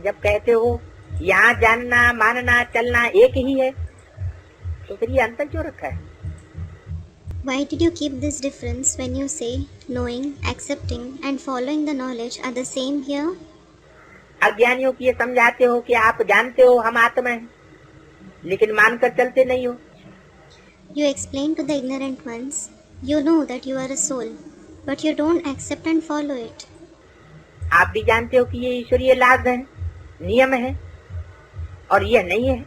जब कहते हो यहाँ जानना, मानना, चलना एक ही है, तो फिर ये अंतर क्यों रखा है? Why did you keep this difference when you say knowing, accepting, and following the knowledge are the same here? अज्ञानियों को ये समझाते हो कि आप जानते हो हम आत्मा हैं, लेकिन मानकर चलते नहीं हो। You explain to the ignorant ones, you know that you are a soul, but you don't accept and follow it. आप भी जानते हो कि ये ईश्वरीय लाभ है, नियम है, और यह नहीं है।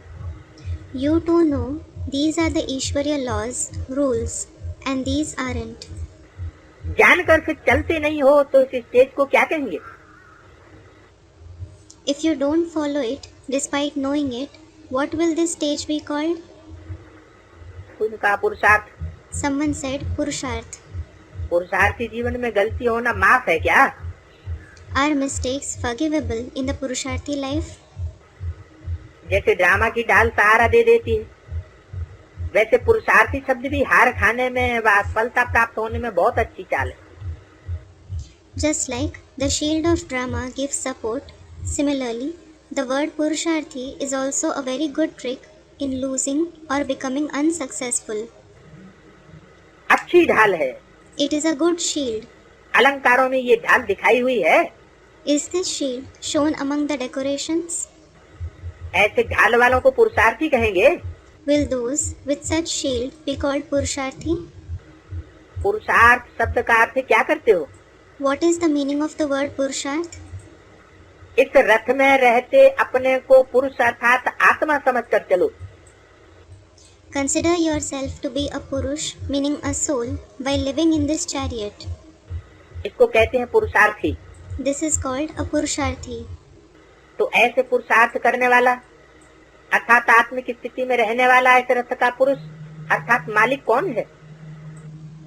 You too know these are the Ishwariya laws, rules, and these aren't. जानकर फिर चलते नहीं हो तो इस स्टेज को क्या कहेंगे? If you don't follow it, despite knowing it, what will this stage be called? उनका पुरुषार्थ। Someone said Purusharth. पुरुषार्थी जीवन में गलती होना माफ है क्या? Are mistakes forgivable in the Purusharthi life? जैसे ड्रामा की ढाल सहारा दे देती है, वैसे पुरुषार्थी शब्द भी हार खाने में व सफलता प्राप्त होने में बहुत अच्छी चाल है। Just like the shield of drama gives support, similarly, the word Purusharthi is also a very good trick in losing or becoming unsuccessful. अच्छी ढाल है। It is a good shield. अलंकारों में ये ढाल दिखाई हुई है। Is this shield shown among the decorations? ऐसे ढाल वालों को पुरुषार्थी कहेंगे। Will those with such shield be called Purusharthi? पुरुषार्थ शब्द का अर्थ क्या करते हो? What is the meaning of the word Purusharth? इस रथ में रहते अपने को पुरुष अर्थात आत्मा समझकर चलो। Consider yourself to be a Purush, meaning a soul, while living in this chariot. इसको कहते हैं पुरुषार्थी। This is called a Purusharthi. तो ऐसे पुरुषार्थ करने वाला अर्थात आत्मिक स्थिति में रहने वाला इस रथ का पुरुष अर्थात मालिक कौन है?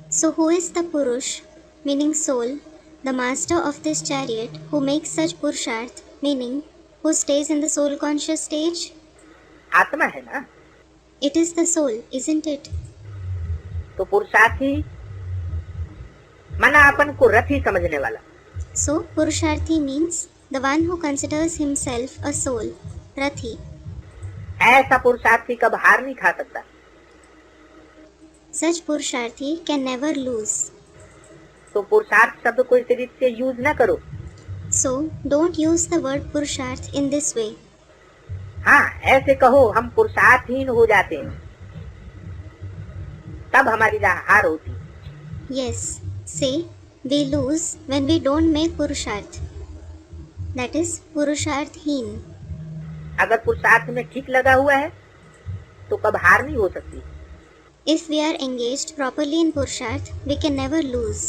So who is the Purush, meaning soul, the master of this chariot, who makes such Purusharth, meaning who stays in the soul conscious stage? आत्मा है ना। It is the soul, isn't it? तो पुरुषार्थी मना अपन को रथी समझने वाला। So Purusharthi means the one who considers himself a soul, Rathi. ऐसा पुरुषार्थी कब हार नहीं खा सकता। Such Purusharthi can never lose. तो पुरुषार्थ शब्द को इस रीत से यूज न करो। So don't use the word Purusharth in this way. हाँ, ऐसे कहो हम पुरुषार्थहीन हो जाते हैं, तब हमारी हार होती। Yes, say we lose when we don't make Purusharth. That is Purusharthहीन. अगर पुरुषार्थ में ठीक लगा हुआ है तो कब हार नहीं हो सकती। If we are engaged properly in Purusharth, we can never lose.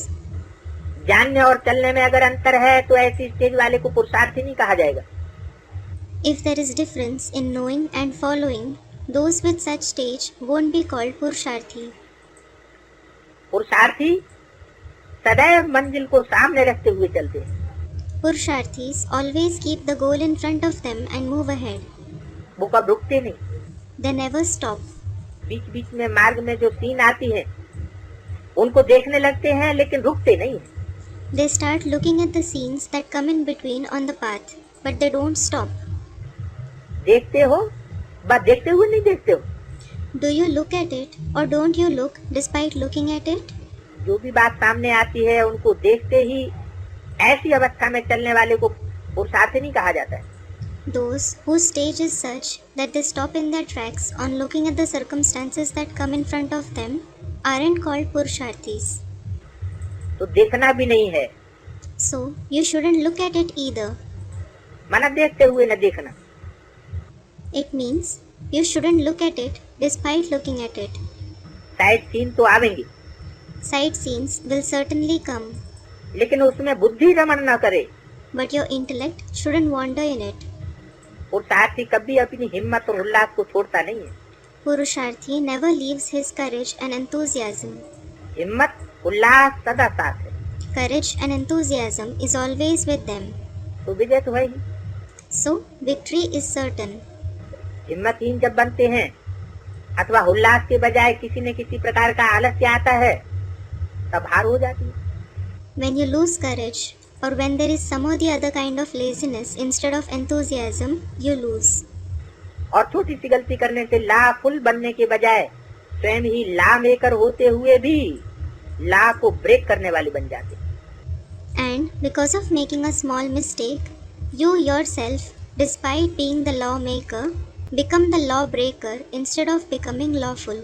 जानने और चलने में अगर अंतर है तो ऐसी स्टेज वाले को पुरुषार्थी नहीं कहा जाएगा। If there is difference in knowing and following, those with such stage won't be called Purusharthi. पुरुषार्थी सदैव मंजिल को सामने रखते हुए चलते हैं। Purusharthis always keep the goal in front of them and move ahead. वो कब रुकते नहीं। They never stop. बीच बीच में मार्ग में जो सीन आती है उनको देखने लगते हैं लेकिन रुकते नहीं है। They start looking at the scenes that come in between on the path, but they don't stop. देखते हो, बस देखते हुए नहीं देखते हो। Do you look at it or don't you look despite looking at it? जो भी बात सामने आती है उनको देखते ही ऐसी अवस्था में चलने वाले को पुरुषार्थी नहीं कहा जाता है। Those whose stage is such that they stop in their tracks on looking at the circumstances that come in front of them aren't called Purusharthis. तो देखना भी नहीं है। So you shouldn't look at it either. मना देखते हुए न देखना। It means you shouldn't look at it despite looking at it. Sightseeing तो आवेंगे, Sight scenes will certainly come, लेकिन उसमें बुद्धि रमण न करे। but your intellect shouldn't wander in it. पुरुषार्थी कभी अपनी हिम्मत और उल्लास को छोड़ता नहीं है। Purusharthi never leaves his courage and enthusiasm. हिम्मत उल्लास सदा साथ है। Courage and enthusiasm is always with them. तो विजय तो है ही। So victory is certain. हिम्मतहीन जब बनते हैं अथवा उल्लास के बजाय किसी न किसी प्रकार का आलस्य आता है तब हार हो जाती है। When you lose courage or when there is some or the other kind of laziness instead of enthusiasm, you lose. और छोटी सी गलती करने से ला फुल बनने के बजाय स्वयं ही ला मेकर होते हुए भी ला को ब्रेक करने वाली बन जाते। And because of making a small mistake, you yourself, despite being the lawmaker, become the lawbreaker instead of becoming lawful.